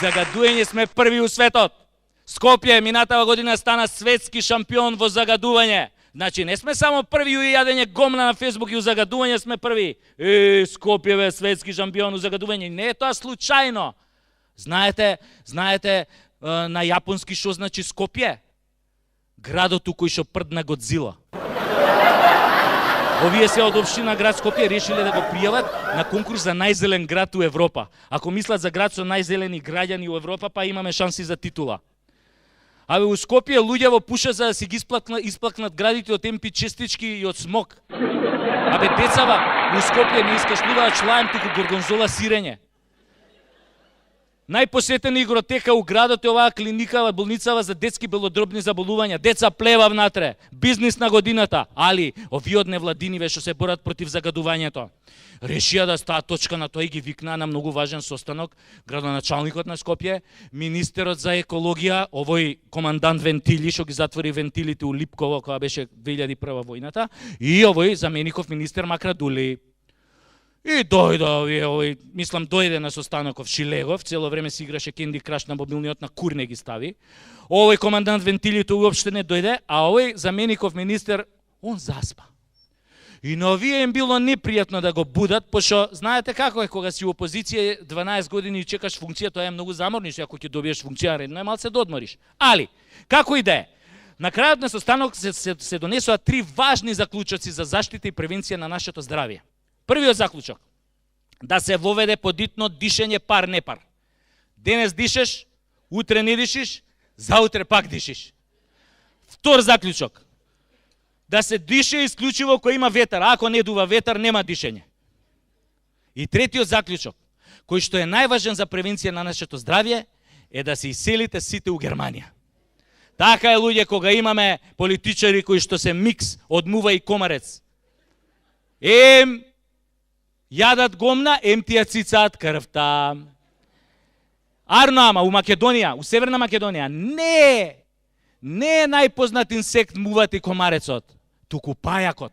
загадување сме први у светот. Скопје минатава година стана светски шампион во загадување. Значи, не сме само први у јадење гомна на Фейсбук и у загадување сме први. Скопје бе светски шампион у загадување. Не е тоа случајно. Знаете на јапонски што значи Скопје? Градот у кој што прдна Годзила. Овие се од општина град Скопје решиле да го пријават на конкурс за најзелен град у Европа. Ако мислат за град со најзелени граѓани у Европа, па имаме шанси за титула. Абе, у Скопје луѓе пуша за да си ги исплакнат градите од темпи честички и од смог. Абе, децава у Скопје не искашлуваат члаем, туку горгонзола сирење. Најпосетена игротека у градот е оваа клиника, болницава за детски белодробни заболувања. Деца плева внатре, бизнис на годината, али овие од невладиниве што се борат против загадувањето решија да стаат точка на тоа и ги викнаа на многу важен состанок градоначалникот на Скопје, министерот за екологија, овој командант Вентили што ги затвори вентилите у Липково кога беше 2001 војната, и овој замеников министер Макрадули. И дојде дојде на состаноков Шилегов, цело време си играше Candy Crush на мобилниот, на кур не ги стави. Овој командант Вентилито уопште не дојде, а овој замеников министер, он заспа. И на овие им било непријатно да го будат, пошто знаете како е кога си у опозиција 12 години и чекаш функција, тоа е многу заморниш, ако ќе добиеш функција, редно е малце да одмориш. Али, како и да е, на крајот на состанок се донесоа 3 важни заклучоци за заштита и превенција на нашето здравје. Првиот заклучок, да се воведе подитно дишење пар-не пар. Денес дишеш, утре не дишиш, заутре пак дишиш. Втор заклучок, да се дише исклучиво кој има ветар, а ако не дува ветар, нема дишење. И третиот заклучок, кој што е најважен за превенција на нашето здравје, е да се иселите сите у Германија. Така е, луѓе, кога имаме политичари кои што се микс од мува и комарец. Јадат гомна, ти ја цицаат крвта. Арно, ама у Македонија, у Северна Македонија, не е најпознат инсект муват и комарецот, туку пајакот.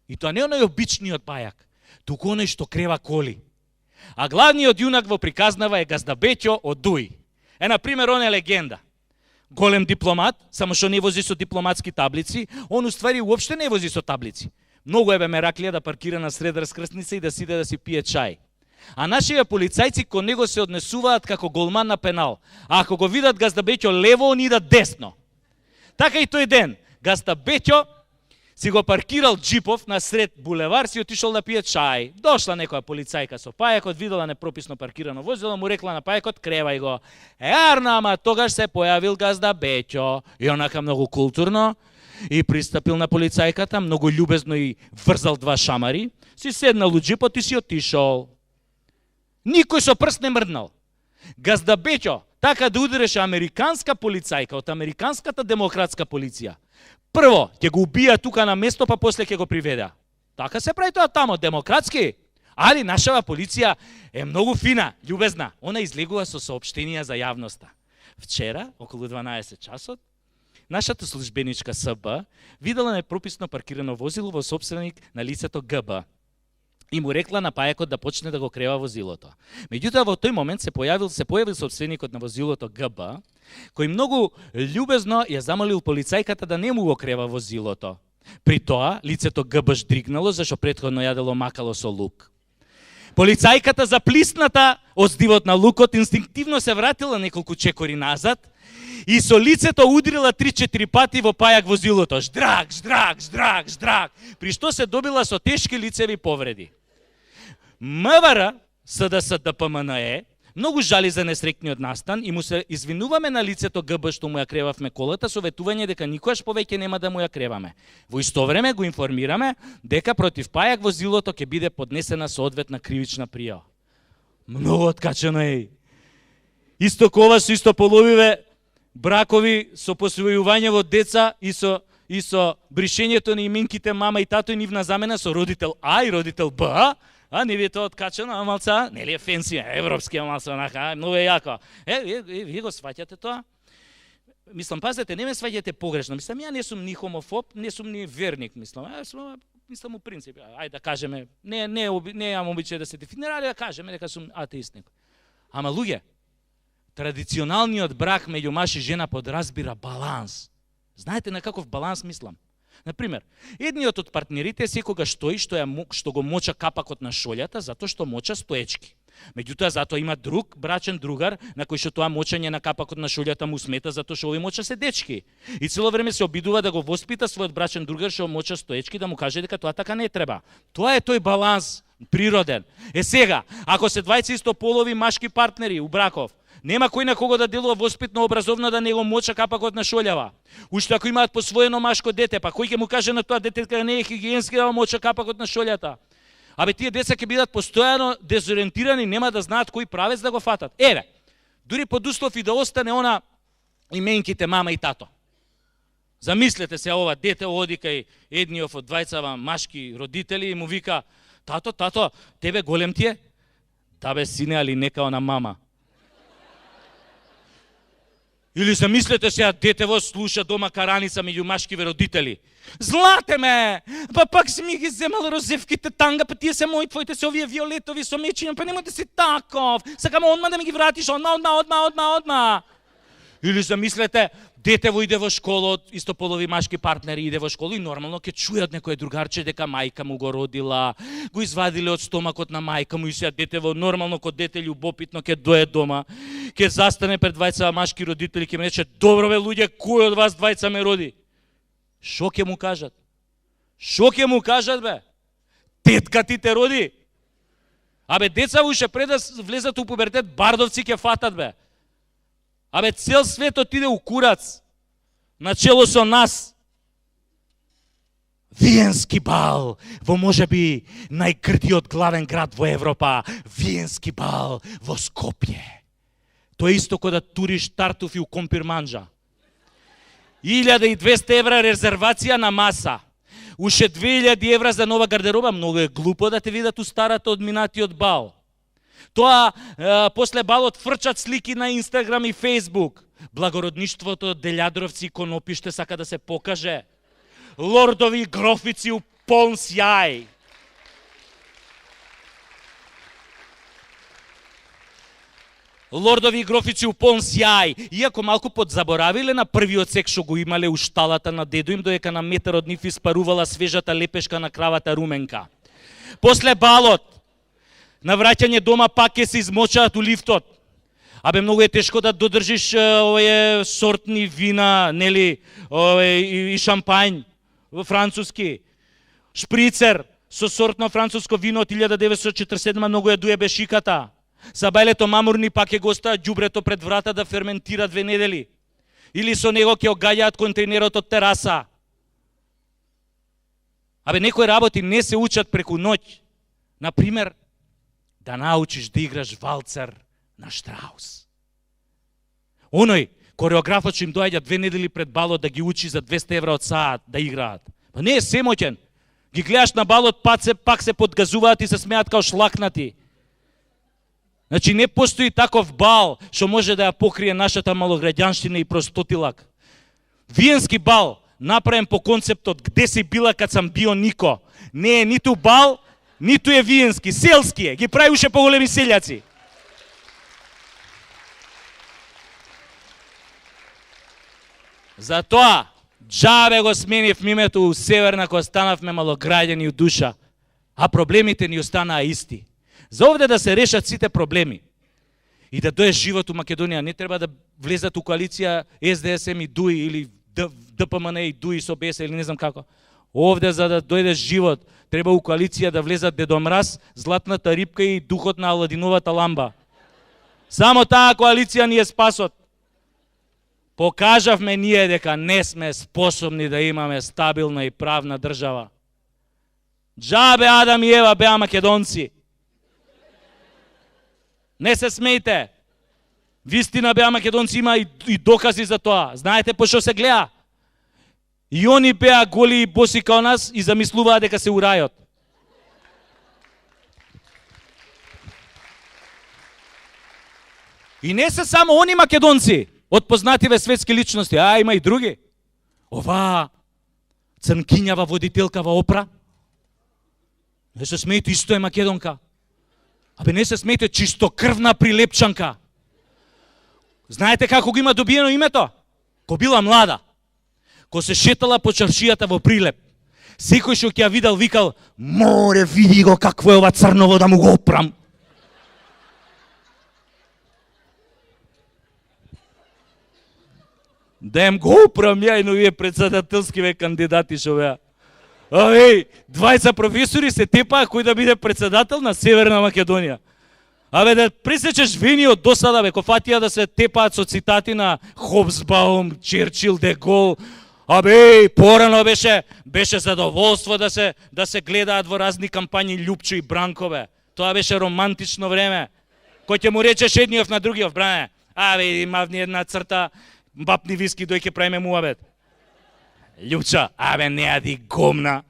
И тоа не е оној обичниот пајак, туку оној што крева коли. А главниот јунак во приказнава е Газда Беќо од Дуј. Например, он е легенда. Голем дипломат, само што не вози со дипломатски таблици, он уствари уопште не вози со таблици. Многу е мераклија да паркира на сред раскрсница и да сиде да си пие чај. А нашите полицајци кон него се однесуваат како голман на пенал. А ако го видат Газда Беќо лево, они идат десно. Така и тој ден, Газда Беќо си го паркирал джипов на сред булевар, си отишол да пие чај. Дошла некоја полицајка со пајакот, видела непрописно паркирано возило, му рекла на пајакот, кревај го. Арна, ама тогаш се појавил Газда Беќо. И онака многу културно и пристапил на полицајката, многу љубезно и врзал 2 шамари, си седнал у джипот и си отишол. Никој со прст не мрднал. Газда Беќо така да удареше американска полицајка од американската демократска полиција. Прво, ќе го убија тука на место, па после ќе го приведа. Така се прави тоа тамо, демократски. Али нашава полиција е многу фина, љубезна. Она излегува со соопштенија за јавноста. Вчера, околу 12 часот, нашата службеничка СБ видела непрописно паркирано возило во сопственик на лицето ГБ. И му рекла на пајакот да почне да го крева возилото. Меѓутоа во тој момент се појавил сопственикот на возилото ГБ, кој многу љубезно ја замолил полицајката да не му го крева возилото. При тоа лицето ГБ шдригнало зашто претходно јадело макало со лук. Полицајката, заплисната од здивот на лукот, инстинктивно се вратила неколку чекори назад и со лицето удрила 3-4 пати во пајак возилото. Ждрак, ждрак, ждрак, ждрак. При што се добила со тешки лицеви повреди. МВР, СДС ДПМНЕ, многу жали за несрекниот настан и му се извинуваме на лицето ГБ што му ја кревавме колата, со ветување дека никогаш повеќе нема да му ја креваме. Во исто време го информираме дека против пајак возилото ќе биде поднесена соодветна кривична пријава. Многу откачено е. Исто кова со истополовиве бракови со посвојување во деца и со бришењето на именките мама и тато и нивна замена со родител А и родител Б. Не ви е тоа откачено, а малца, нели е фенси, европски малца, онака, многу е јако. Вие го сваќате тоа? Мислам, пазете, не ме сваќате погрешно. Мислам, ја не сум ни хомофоб, не сум ни верник, мислам. Мислам у принцип, ајде да кажеме, не имам обичај да се дефинира, али да кажеме дека сум атеист некој. Ама луѓе, Традиционалниот брак меѓу маж и жена подразбира баланс. Знаете на каков баланс мислам? Например, едниот од партнерите секогаш стои што го моча капакот на шолјата затоа што моча стоечки. Меѓутоа затоа има друг брачен другар на кој што тоа мочење на капакот на шолјата му смета затоа што овој моча седечки. И цело време се обидува да го воспита својот брачен другар што моча стоечки да му каже дека тоа така не треба. Тоа е тој баланс природен. Сега, ако се двајца истополови машки партнери у браков, нема кој на кого да делува воспитно образовно да не го моча капакот на шолјава. Уште ако имаат посвоено машко дете, па кој ќе му каже на тоа дете дека не е хигиенски да моча капакот на шолјата? Абе тие деца ќе бидат постојано дезориентирани, нема да знаат кој правец да го фатат. Еве, дури под услов и да остане она именките мама и тато. Замислете се ова дете оди кај едниот од двајцава машки родители и му вика: "Тато, тебе голем ти е?" "Да бе сине, али нека она мама." Или замислете сега детево слуша дома караница меѓу машкиве родители. "Злате ме, па пак си ми ги земал розевките танга, па тие се мои, твоите се овие виолетови со мечиња, па немој да си таков, сакам одма да ми ги вратиш, одма. Или замислете, детево иде во школа, од истополови машки партнери иде во школа и нормално ќе чујат некој другарче дека мајка му го родила, го извадиле од стомакот на мајка му и сега детево нормално кod дете љубопитно ќе дое дома, ќе застане пред двајца машки родители, ќе ме рече: "Добро бе луѓе, кој од вас двајца ме роди?" Шо ќе му кажат? Шо ќе му кажат бе? Тетка ти те роди? Абе деца уште пред да влезат у пубертет бардовци ќе фатат бе. Абе цел светот иде у курац, начело со нас. Виенски бал во можеби најгрдиот главен град во Европа, Виенски бал во Скопје. Тоа е исто кога да туриш тартуфи у Компирманџа. 1200 евра резервација на маса. Уште 2000 евра за нова гардероба, многу е глупо да те видат устарата од минатиот бал. Тоа после балот фрчат слики на Инстаграм и Фейсбук. Благородништвото од Делјадровци и Конопиште сака да се покаже. Лордови и грофици у полн сјај. Лордови и грофици у полн сјај. Иако малку подзаборавиле на првиот сек што го имале у шталата на дедо им, додека на метар од нив испарувала свежата лепешка на кравата руменка. После балот, на враќање дома пак ќе се измочаат у лифтот. Абе многу е тешко да додржиш овие сортни вина, нели, и шампањ француски. Шприцер со сортно француско вино од 1947 многу е дуе бешиката. Сабајлето мамурни пак ќе го остават ѓубрето пред врата да ферментира 2 недели. Или со него ќе огаѓаат контейнерот од тераса. Абе некои работи не се учат преку ноќ. Например, да научиш да играш валцер на Штраус. Оној кореографот што им доаѓа 2 недели пред балот да ги учи за 200 евра од саат да играат. Па не е семоќен. Ги гледаш на балот, пак се подгазуваат и се смеат као шлакнати. Значи не постои таков бал што може да ја покрие нашата малограѓанштина и простотилак. Виенски бал направен по концептот "Где си била кад сам био Нико". Не е ниту бал, ниту е виенски, селски е. Ги прави уште поголеми селјаци. Затоа, џабе го сменив името у Северна, кога станавме малограѓани у душа, а проблемите ни останаа исти. За овде да се решат сите проблеми и да дое живот у Македонија, не треба да влезат у коалиција СДСМ и ДУИ или ДПМН и ДУИ со БЕС или не знам како. Овде за да дојде живот, треба у коалиција да влезат Дедо Мраз, Златната рибка и духот на Аладиновата ламба. Само таа коалиција ни е спасот. Покажавме ние дека не сме способни да имаме стабилна и правна држава. Џабе Адам и Ева беа македонци. Не се смејте. Вистина беа македонци, има и докази за тоа. Знаете по што се гледа? И они беа голи и боси као нас и замислуваа дека се у рајот. И не се само они македонци, од познативе светски личности, а има и други. Ова црнкињава водителка во Опра. Не се смејте, исто е македонка. Абе не се смејте, чистокрвна прилепчанка. Знаете како го има добиено името? Ко била млада. Ко се шетала по чаршијата во Прилеп. Секој што ќе ја видел викал: "Море, види го какво е ова црново да му го опрам." Да им го опрам ја и новие председателскиве кандидати што беа. Ај, 20 професори се тепаа кој да биде председател на Северна Македонија. Абе да пресечеш вени од досада, бе, ко фатија да се тепаат со цитати на Хобсбаум, Черчил, Де Гол. Абе, порано беше задоволство да се гледаат во разни кампањи Љупчо и Бранко, бе. Тоа беше романтично време. Кој ќе му речеш едниот на другиот, бране, абе, мавни една црта, бапни виски, дој ќе правиме муабет. Љупчо, абе, не јади гомна.